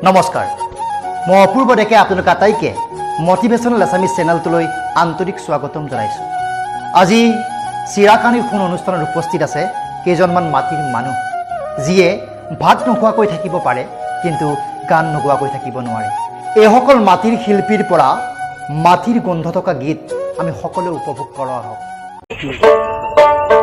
নমস্কাৰ মই অপূৰ্ব ডেকে আপোনালোক আটাইকে মটিভেশ্যনেল এছামিজ চেনেলটোলৈ আন্তৰিক স্বাগতম জনাইছোঁ। আজি চিৰাকানিৰ ফোন অনুষ্ঠানত উপস্থিত আছে কেইজনমান মাটিৰ মানুহ, যিয়ে ভাত নোখোৱাকৈ থাকিব পাৰে কিন্তু গান নোগোৱাকৈ থাকিব নোৱাৰে। এইসকল মাটিৰ শিল্পীৰ পৰা মাটিৰ গোন্ধ থকা গীত আমি সকলোৱে উপভোগ কৰা হওক। তো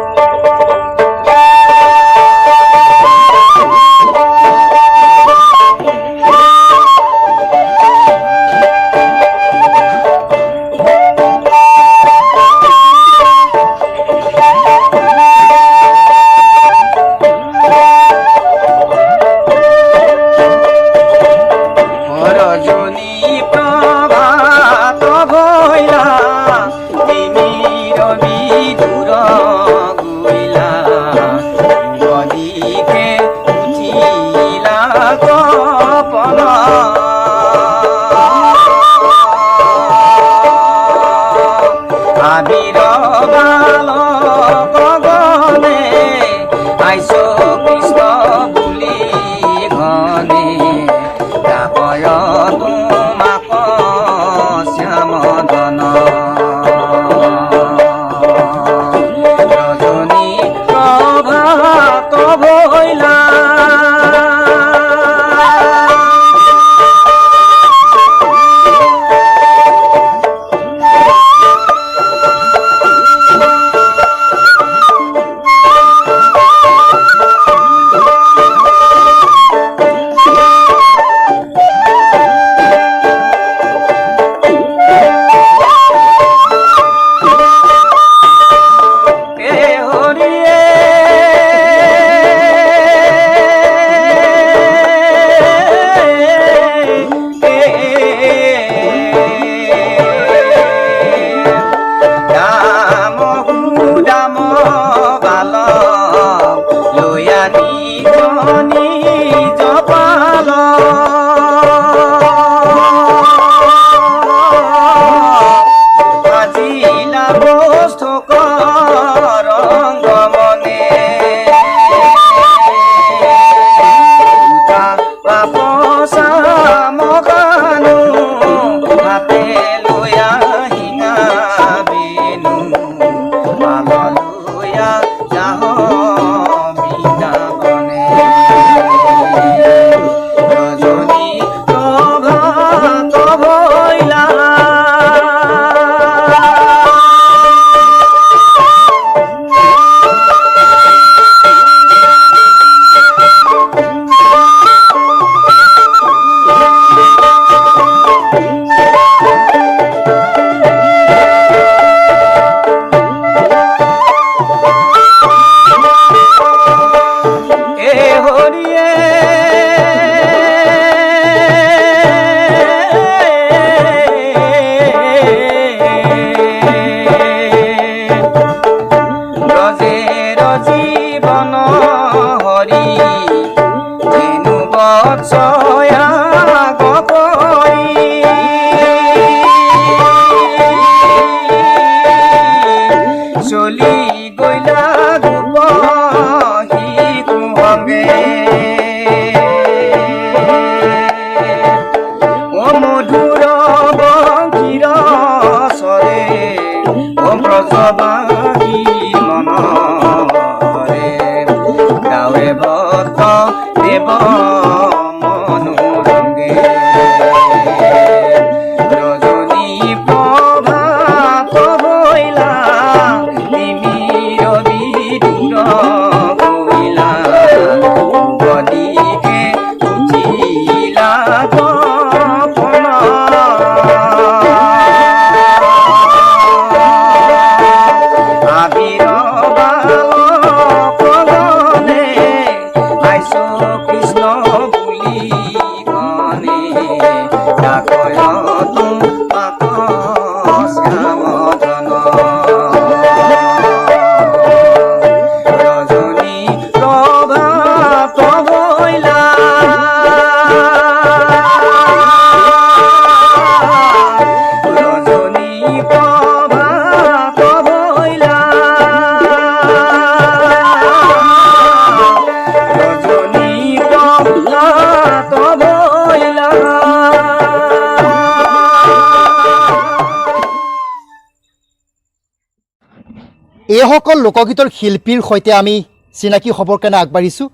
এইসকল লোকগীতৰ শিল্পীৰ সৈতে আমি চিনাকি হ'বৰ কাৰণে আগবাঢ়িছোঁ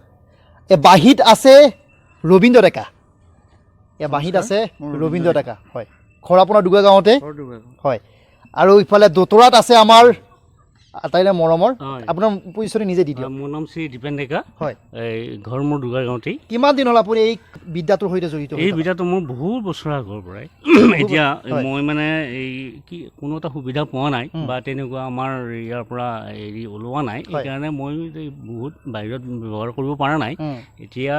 বাঁহীত আছে ৰবীন্দ্ৰ ডেকা বাঁহীত আছে ৰবীন্দ্ৰ ডেকা হয় ঘৰ আপোনাৰ দুগা গাঁৱতে হয় আৰু ইফালে দোতৰাত আছে আমাৰ আটাইৰে মৰমৰ আপোনাৰ পৰিচয় নিজে দি দিয়ক মোৰ নাম শ্ৰী দীপেন ডেকা হয় এই ঘৰ মোৰ দুগা গাঁৱতেই কিমান দিন হ'ল আপুনি এই বিদ্যাটোৰ সৈতে জড়িত এই বিদ্যাটো মোৰ বহুত বছৰ আগৰ পৰাই এতিয়া মই মানে এই কি কোনো এটা সুবিধা পোৱা নাই বা তেনেকুৱা আমাৰ ইয়াৰ পৰা হেৰি ওলোৱা নাই সেইকাৰণে মই বহুত বাহিৰত ব্যৱহাৰ কৰিব পৰা নাই এতিয়া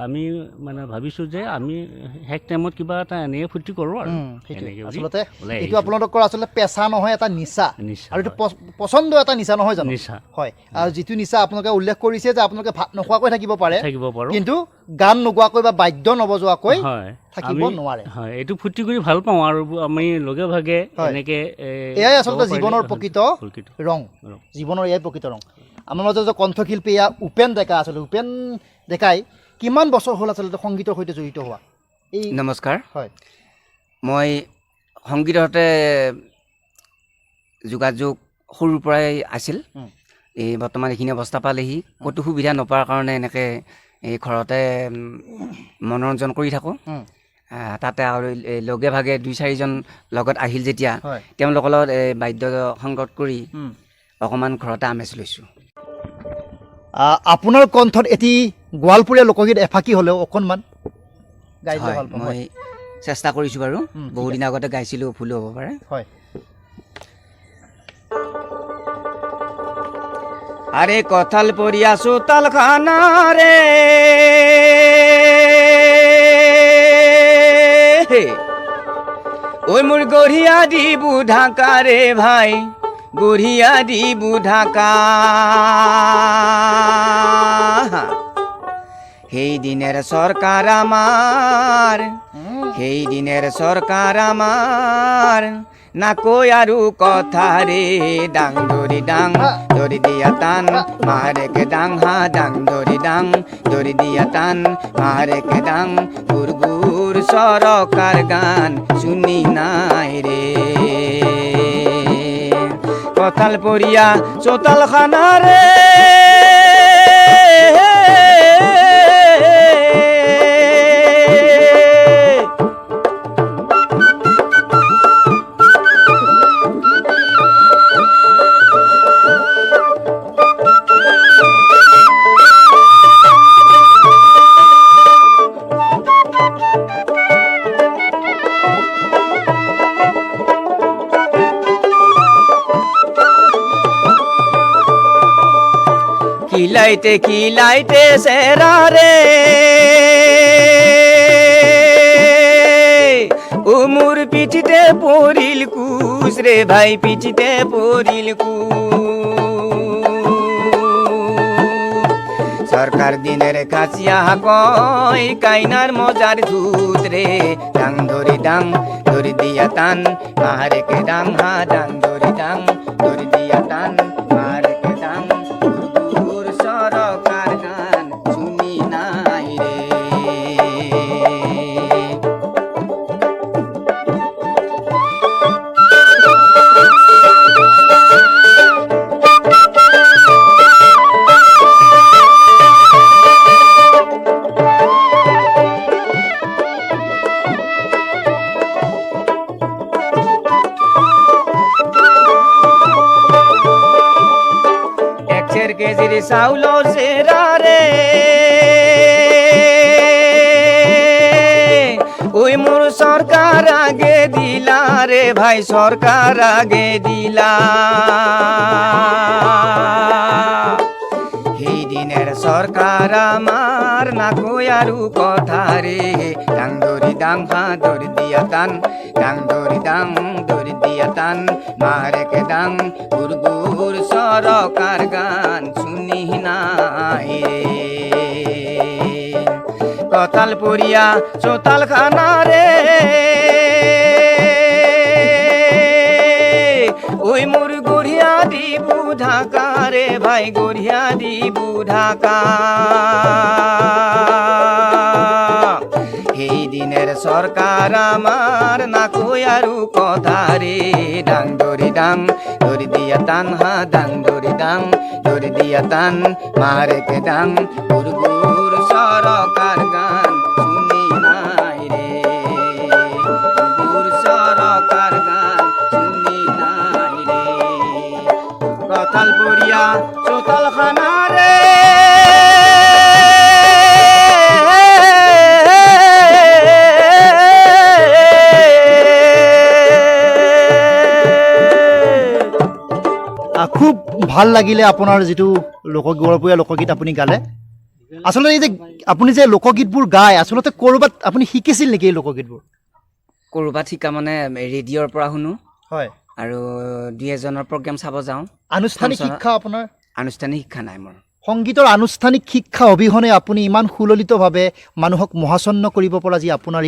আমি মানে ভাবিছোঁ যে আমি শেষ টাইমত কিবা এটা এনেই ফূৰ্তি কৰোঁ আৰু আচলতে এইটো আপোনালোকৰ আচলতে পেচা নহয় এটা নিচা আৰু এইটো পচন্দ এটা নিচা নহয় জানো নিচা হয় আৰু যিটো নিচা আপোনালোকে উল্লেখ কৰিছে যে আপোনালোকে ভাত নোখোৱাকৈ থাকিব পাৰে পাৰোঁ কিন্তু গান নোগোৱাকৈ বা বাদ্য নবজোৱাকৈ থাকিব নোৱাৰে হয় এইটো ফূৰ্তি কৰি ভাল পাওঁ আৰু আমি লগে ভাগে এনেকৈ এয়াই আচলতে জীৱনৰ প্ৰকৃত ৰং জীৱনৰ এয়াই প্ৰকৃত ৰং আমাৰ মাজত যে কণ্ঠশিল্পী এয়া উপেন ডেকা আচলতে উপেন ডেকাই কিমান বছৰ হ'ল আচলতে সংগীতৰ সৈতে জড়িত হোৱা এই নমস্কাৰ হয় মই সংগীতৰ সৈতে যোগাযোগ সৰুৰ পৰাই আছিল এই বৰ্তমান এইখিনি অৱস্থা পালেহি ক'তো সুবিধা নোপোৱাৰ কাৰণে এনেকৈ এই ঘৰতে মনোৰঞ্জন কৰি থাকোঁ তাতে আৰু লগে ভাগে 2-4জন লগত আহিল যেতিয়া তেওঁলোকৰ লগত বাদ্য সংগত কৰি অকণমান ঘৰতে আমেজ লৈছোঁ আপোনাৰ কণ্ঠত এটি গোৱালপৰীয়া লোকগীত এফাকি হ'লেও অকণমান গাই দিলে ভাল পাম মই চেষ্টা কৰিছোঁ বাৰু বহুদিন আগতে গাইছিলোঁ ভুলো হ'ব পাৰে হয় আরে কথাল পরিয়া সুতাল খানা রে ওই মোর গড়িয়া দিবু ঢাকা রে ভাই গড়িয়া দিবু ঢাকা সেই দিনের সরকার আমার সেই দিনের সরকার আমার না কই আরু কথা রে ডাং দড়ি ডাং দড়ি দিয়া টান মারে কে ডাং হা ডাং দড়ি ডাং দড়ি দিয়া টান মারে কে ডাং গুরগুর সরকার গান শুনি নাই রে কথাল পড়িয়া চোতাল খানা রে খিলাইতে সেরা রে উমুর পিঠিতে পড়িল কুস রে ভাই পিঠিতে পড়িল সরকার দিনের কাছিয়া কয় কাইনার মজার ধুত রে ডাং ধরি ডাং ধরি দিয়া টান মারে কে ডাং হা ডাং ধরি ডাং ধরি দিয়া টান মারে কে ডাং সরকার গান শুনি নাই রে কেজির চাউল সেরা রে ওই মোর সরকার আগে দিলা রে ভাই সরকার আগে দিলা সেই দিনের সরকার আমার না কই আরু কথা রে ডাং দড়ি ডাং হা দড়ি দিয়া টান ডাং দড়ি ডাং দড়ি দিয়া টান মারে কে ডাং গুরগুর সরকার গান শুনি নাই রে কথাল পড়িয়া চোতাল খানা রে ওই মোর গড়িয়া দিবু ঢাকা রে ভাই গড়িয়া দিবু ঢাকা সেইদিনের সরকার আমার না কই আৰু কথা রে ডাং দরি দিয়া টান হা ডাং দরি দিয়া টান মারে কে ডাং গুরগুর সরকার গান শুনি নাই রে গুরগুর সরকার গান শুনি নাই রে কথাল পড়িয়া চোতাল খানা রে খুব ভাল লাগিলে আপোনাৰ যিটো গৌৰৱৰীয়া লোকগীত আপুনি গালে আচলতে এই যে আপুনি যে লোকগীতবোৰ গায় আচলতে ক'ৰবাত আপুনি শিকিছিল নেকি এই লোকগীতবোৰ ক'ৰবাত শিকা মানে ৰেডিঅ'ৰ পৰা শুনো হয় আৰু দুই এজনৰ প্ৰগ্ৰাম চাব যাওঁ আনুষ্ঠানিক শিক্ষা আপোনাৰ আনুষ্ঠানিক শিক্ষা নাই মোৰ সংগীতৰ আনুষ্ঠানিক শিক্ষা অবিহনে আপুনি ইমান সুললিতভাৱে মানুহক মহাচন্ন কৰিব পৰা যি আপোনাৰ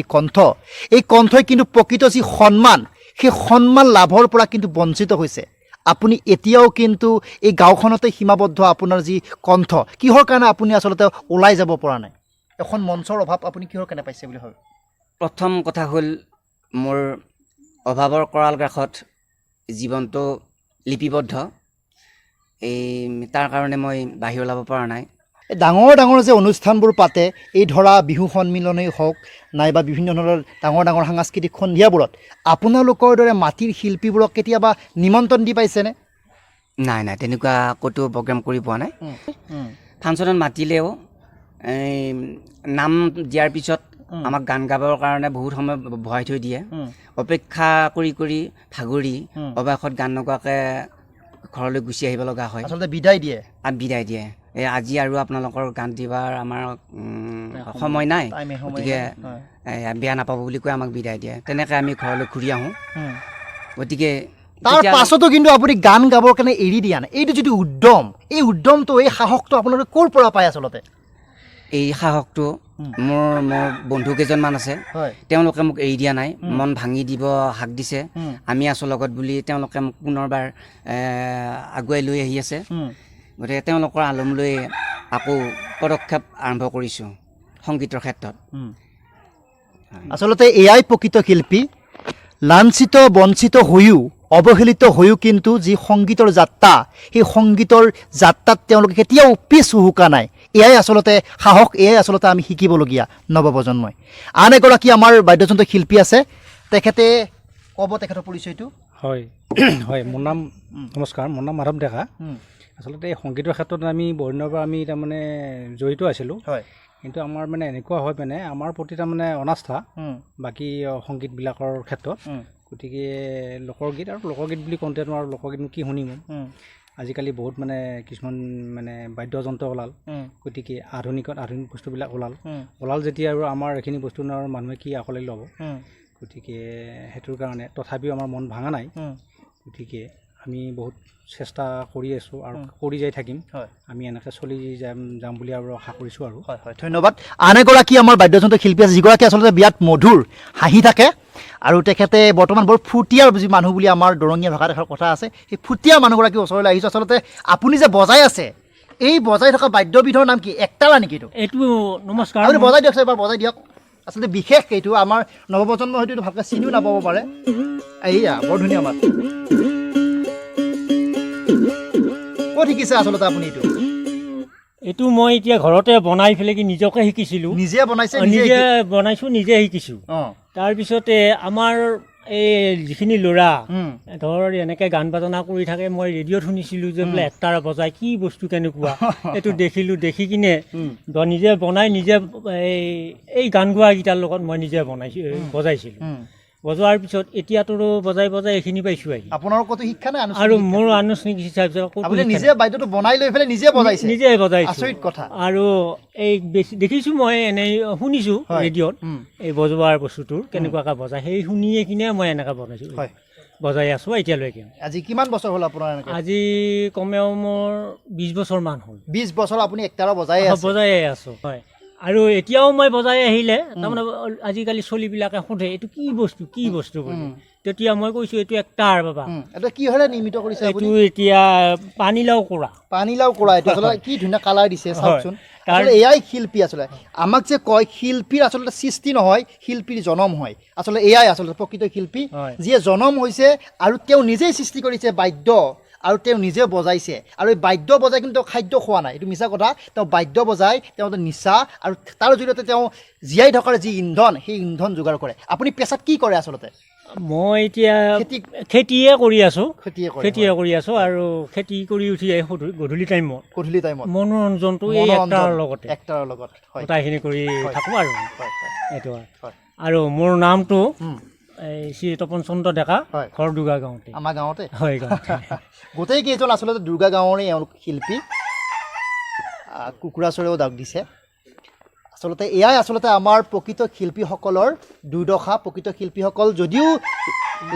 এই কণ্ঠই কিন্তু প্ৰকৃত যি সন্মান সেই সন্মান লাভৰ পৰা কিন্তু বঞ্চিত হৈছে আপুনি এতিয়াও কিন্তু এই গাঁওখনতে সীমাবদ্ধ আপোনাৰ যি কণ্ঠ কিহৰ কাৰণে আপুনি আচলতে ওলাই যাব পৰা নাই এখন মঞ্চৰ অভাৱ আপুনি কিহৰ কাৰণে পাইছে বুলি ভাবে প্ৰথম কথা হ'ল মোৰ অভাৱৰ কৰাল গ্ৰাসত জীৱনটো লিপিবদ্ধ এই তাৰ কাৰণে মই বাহিৰ ওলাব পৰা নাই এই ডাঙৰ যে অনুষ্ঠানবোৰ পাতে এই ধৰা বিহু সন্মিলনেই হওক নাইবা বিভিন্ন ধৰণৰ ডাঙৰ সাংস্কৃতিক সন্ধিয়াবোৰত আপোনালোকৰ দৰে মাটিৰ শিল্পীবোৰক কেতিয়াবা নিমন্ত্ৰণ দি পাইছেনে নাই তেনেকুৱা ক'তো প্ৰগ্ৰাম কৰি পোৱা নাই ফাংচনত মাতিলেও এই নাম দিয়াৰ পিছত আমাক গান গাবৰ কাৰণে বহুত সময় ভৰাই থৈ দিয়ে অপেক্ষা কৰি ভাগৰি অৱশেষত গান নগোৱাকৈ ঘৰলৈ গুচি আহিব লগা হয় আচলতে বিদায় দিয়ে এই আজি আৰু আপোনালোকৰ গান দিবাৰ আমাৰ সময় নাই গতিকে বেয়া নাপাব বুলি কৈ আমাক বিদায় দিয়ে তেনেকৈ আমি ঘৰলৈ ঘূৰি আহোঁ গতিকে তাৰ পাছতো কিন্তু আপুনি গান গাবৰ কাৰণে এৰি দিয়া নাই এইটো যিটো উদ্যম এই উদ্যমটো এই সাহসটো আপোনালোকে ক'ৰ পৰা পায় আচলতে এই সাহসটো মোৰ বন্ধু কেইজনমান আছে তেওঁলোকে মোক এৰি দিয়া নাই মন ভাঙি দিব হাক দিছে আমি আছোঁ লগত বুলি তেওঁলোকে মোক পুনৰবাৰ আগুৱাই লৈ আহি আছে গতিকে তেওঁলোকৰ আলম লৈ আকৌ পদক্ষেপ আৰম্ভ কৰিছোঁ সংগীতৰ ক্ষেত্ৰত আচলতে এয়াই প্ৰকৃত শিল্পী লাঞ্ছিত বঞ্চিত হৈও অৱহেলিত হৈও কিন্তু যি সংগীতৰ যাত্ৰা সেই সংগীতৰ যাত্ৰাত তেওঁলোকে কেতিয়াও পিছ হুহুকা নাই এয়াই আচলতে সাহস এয়াই আচলতে আমি শিকিবলগীয়া নৱপ্ৰজন্মই আন এগৰাকী আমাৰ বাদ্যযন্ত্ৰ শিল্পী আছে তেখেতে ক'ব তেখেতৰ পৰিচয়টো হয় মোৰ নাম নমস্কাৰ মোৰ নাম মাধৱ ডেকা আচলতে এই সংগীতৰ ক্ষেত্ৰত আমি বহুদিনৰ পৰা আমি তাৰমানে জড়িত আছিলোঁ কিন্তু আমাৰ মানে এনেকুৱা হয় মানে আমাৰ প্ৰতি তাৰমানে অনাস্থা বাকী সংগীতবিলাকৰ ক্ষেত্ৰত গতিকে লোকগীত বুলি কওঁতে আৰু লোকগীতনো কি শুনিম আজিকালি বহুত মানে কিছুমান মানে বাদ্যযন্ত্ৰ ওলাল গতিকে আধুনিক বস্তুবিলাক ওলাল যেতিয়া আৰু আমাৰ এইখিনি বস্তু মানুহে কি আঁকোৱালি ল'ব গতিকে সেইটোৰ কাৰণে তথাপিও আমাৰ মন ভাঙা নাই গতিকে আমি বহুত চেষ্টা কৰি আছোঁ আৰু কৰি যাই থাকিম আমি এনেকৈ চলি যাম বুলি আৰু আশা কৰিছোঁ আৰু ধন্যবাদ আন এগৰাকী আমাৰ বাদ্যযন্ত্ৰ শিল্পী আছে যিগৰাকী আচলতে বিৰাট মধুৰ হাঁহি থাকে আৰু তেখেতে বৰ্তমান বৰ ফুটীয়া যি মানুহ বুলি আমাৰ দৰঙীয়া ভাষাত এষাৰ কথা আছে সেই ফুটীয়া মানুহগৰাকী ওচৰলৈ আহিছোঁ আচলতে আপুনি যে বজাই আছে এই বজাই থকা বাদ্যবিধৰ নাম কি একতালা নেকি এইটো নমস্কাৰ আপুনি বজাই দিয়ক এবাৰ বজাই দিয়ক আচলতে বিশেষ এইটো আমাৰ নৱপ্ৰজন্ম হয়তো ভালকৈ চিনিও নাপাব পাৰে এইয়া বৰ ধুনীয়া মাত ক'ত শিকিছে আচলতে আপুনি এইটো মই এতিয়া ঘৰতে বনাই পেলাই নিজকে শিকিছিলোঁ নিজে বনাইছোঁ নিজে শিকিছোঁ তাৰপিছতে আমাৰ এই যিখিনি ল'ৰা ধৰ এনেকৈ গান বাজনা কৰি থাকে মই ৰেডিঅ'ত শুনিছিলোঁ যে বোলে একতাৰা বজাই কি বস্তু কেনেকুৱা এইটো দেখিলোঁ দেখি কিনে নিজে বনাই নিজে এই গান গোৱাকেইটাৰ লগত মই নিজে বজাইছিলোঁ বজোৱাৰ পিছত এতিয়াতো বজাই এইখিনি পাইছোঁ আহি আপোনাৰ ক'তো শিক্ষা নাই আৰু মোৰ আনুষ্ঠানিক হিচাপে নিজে বাদ্যটো বনাই লৈ পেলাই নিজে বজাইছোঁ আচৰিত কথা আৰু এই বেছি দেখিছোঁ মই এনেই শুনিছোঁ ৰেডিঅ'ত এই বজোৱাৰ বস্তুটোৰ কেনেকুৱাকৈ বজায় সেই শুনিয়ে কিনে মই এনেকৈ বনাইছোঁ বজাই আছোঁ এতিয়ালৈকে আজি কিমান বছৰ হ'ল আপোনাৰ আজি কমেও মোৰ 20 বছৰমান হ'ল 20 বছৰ আপুনি একতাৰা বজাই আছোঁ হয় আৰু এতিয়াও মই বজাই আহিলে তাৰমানে আজিকালি চলিবিলাকে সোধে এইটো কি বস্তু বুলি তেতিয়া মই কৈছোঁ এইটো একটাৰ বাবা এটা কিহৰে নিৰ্মিত কৰিছে এইটো এতিয়া পানীলাও কৰা এইটো আচলতে কি ধুনীয়া কালাৰ দিছে চাওকচোন আচলতে এয়াই শিল্পী আচলতে আমাক যে কয় শিল্পীৰ আচলতে সৃষ্টি নহয় শিল্পীৰ জনম হয় আচলতে এয়াই আচলতে প্ৰকৃত শিল্পী যিয়ে জনম হৈছে আৰু তেওঁ নিজেই সৃষ্টি কৰিছে বাদ্য আৰু তেওঁ নিজে বজাইছে আৰু এই বাদ্য বজাই কিন্তু তেওঁ খাদ্য খোৱা নাই এইটো মিছা কথা তেওঁ বাদ্য বজাই তেওঁ নিচা আৰু তাৰ জৰিয়তে তেওঁ জীয়াই থকাৰ যি ইন্ধন সেই ইন্ধন যোগাৰ কৰে আপুনি পেছাত কি কৰে আচলতে মই এতিয়া খেতিয়ে কৰি আছোঁ আৰু খেতি কৰি উঠি গধূলি টাইমত মনোৰঞ্জনটো এই একটাৰ লগত গোটাইখিনি কৰি থাকোঁ আৰু এইটো আৰু মোৰ নামটো এই শ্ৰী তপন চন্দ্ৰ ডেকা ঘৰ দুৰ্গা গাঁৱতে আমাৰ গাঁৱতে হয় গোটেই কেইজন আচলতে দুৰ্গা গাঁৱৰে এওঁলোক শিল্পী কুকুৰা চৰাইও দাগ দিছে আচলতে এয়াই আচলতে আমাৰ প্ৰকৃত শিল্পীসকলৰ দুৰ্দশা প্ৰকৃত শিল্পীসকল যদিও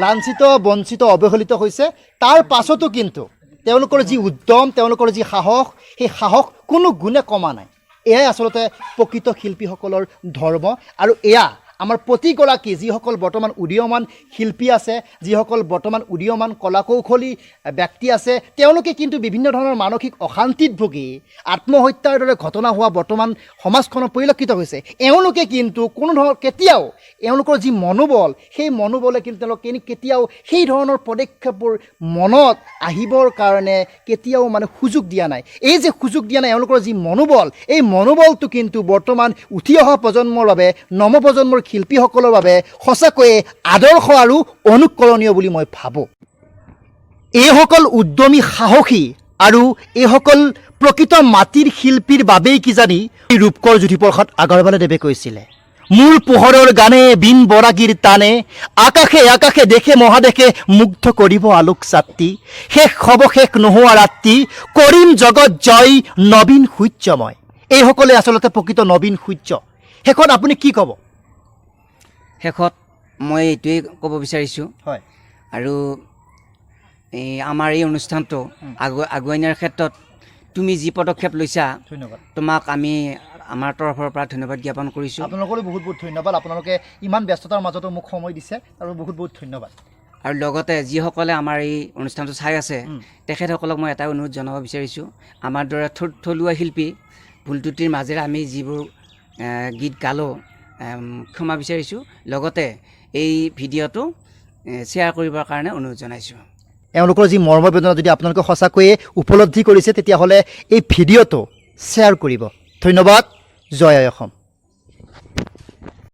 লাঞ্ছিত বঞ্চিত অৱহেলিত হৈছে তাৰ পাছতো কিন্তু তেওঁলোকৰ যি উদ্যম তেওঁলোকৰ যি সাহস সেই সাহস কোনো গুণে কমা নাই এয়াই আচলতে প্ৰকৃত শিল্পীসকলৰ ধৰ্ম আৰু এয়া আমাৰ প্ৰতিগৰাকী যিসকল বৰ্তমান উদীয়মান শিল্পী আছে যিসকল বৰ্তমান উদীয়মান কলা কৌশলী ব্যক্তি আছে তেওঁলোকে কিন্তু বিভিন্ন ধৰণৰ মানসিক অশান্তিত ভুগি আত্মহত্যাৰ দৰে ঘটনা হোৱা বৰ্তমান সমাজখনত পৰিলক্ষিত হৈছে এওঁলোকে কিন্তু কোনো ধৰণৰ কেতিয়াও এওঁলোকৰ যি মনোবল সেই মনোবলে কিন্তু তেওঁলোকে কেতিয়াও সেই ধৰণৰ পদক্ষেপবোৰ মনত আহিবৰ কাৰণে কেতিয়াও মানে সুযোগ দিয়া নাই এই যে সুযোগ দিয়া নাই এওঁলোকৰ যি মনোবল এই মনোবলটো কিন্তু বৰ্তমান উঠি অহা প্ৰজন্মৰ বাবে নৱপ্ৰজন্মৰ শিল্পীসকলৰ বাবে সঁচাকৈয়ে আদৰ্শ আৰু অনুকৰণীয় বুলি মই ভাবোঁ এইসকল উদ্যমী সাহসী আৰু এইসকল প্ৰকৃত মাটিৰ শিল্পীৰ বাবেই কিজানি ৰূপকৰ জ্যোতিপ্ৰসাদ আগৰৱালাদেৱে কৈছিলে মোৰ পোহৰৰ গানে বিন বৰাগীৰ টানে আকাশে আকাশে দেশে মহাদেশে মুগ্ধ কৰিব আলোক ছাত্ৰী শেষ হ'ব শেষ নোহোৱা ৰাতি কৰিম জগত জয় নবীন সূৰ্যময় এইসকলে আচলতে প্ৰকৃত নবীন সূৰ্য শেষত আপুনি কি ক'ব শেষত মই এইটোৱেই ক'ব বিচাৰিছোঁ হয় আৰু আমাৰ এই অনুষ্ঠানটো আগুৱাই নিয়াৰ ক্ষেত্ৰত তুমি যি পদক্ষেপ লৈছা ধন্যবাদ তোমাক আমি আমাৰ তৰফৰ পৰা ধন্যবাদ জ্ঞাপন কৰিছোঁ আপোনালোকৰো বহুত বহুত ধন্যবাদ আপোনালোকে ইমান ব্যস্ততাৰ মাজতো মোক সময় দিছে আৰু বহুত বহুত ধন্যবাদ আৰু লগতে যিসকলে আমাৰ এই অনুষ্ঠানটো চাই আছে তেখেতসকলক মই এটা অনুৰোধ জনাব বিচাৰিছোঁ আমাৰ দৰে থলুৱা শিল্পী ভুল ত্ৰুটিৰ মাজেৰে আমি যিবোৰ গীত গালোঁ ক্ষমা বিচাৰিছোঁ লগতে এই ভিডিঅ'টো শ্বেয়াৰ কৰিবৰ কাৰণে অনুৰোধ জনাইছোঁ এওঁলোকৰ যি মৰ্মবেদনা যদি আপোনালোকে সঁচাকৈয়ে উপলব্ধি কৰিছে তেতিয়াহ'লে এই ভিডিঅ'টো শ্বেয়াৰ কৰিব ধন্যবাদ জয় আই অসম